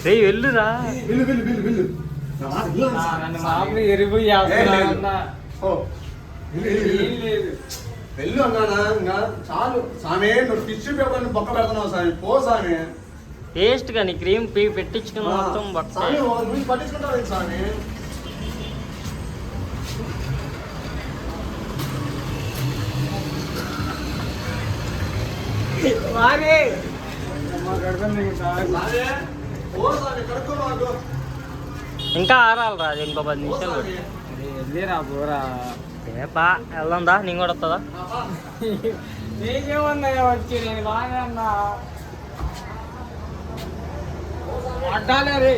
రే వెళ్ళురా ఎరువు వెళ్ళు అన్నానా ఇంకా చాలు సామే నువ్వు టిష్యూ పేపర్ బొక్క పెడుతున్నావు సామి పో సామి టేస్ట్ కానీ క్రీమ్ పెట్టించుకుని మొత్తం సామి నువ్వు పట్టించుకుంటావు సామి ఇంకా ఆరాలి రాజు ఇంకో 10 నిమిషాలు వెళ్ళిరా పోరా ఏపా వెళ్దాందా నేను కూడా వస్తుందా నీకేమన్నా వచ్చి నేను బాగా అన్నా అడ్డాలే రే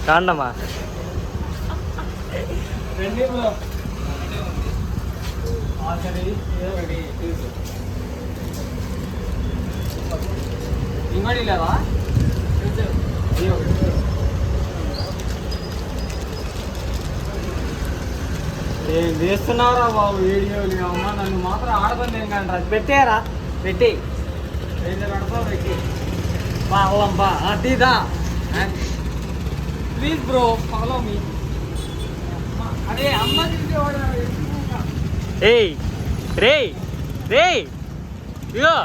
కాండమా ఇంకోటి లేదా ఏం చేస్తున్నారా బాబు వీడియోలు అమ్మ నన్ను మాత్రం ఆడదని ఏం కంటారా పెట్టారా పెట్టి పెడతా పెట్టి బా బా అదిదా ప్లీజ్ బ్రో ఫాలో మీ అదే అమ్మ ఏయ్ రే రే ఇగో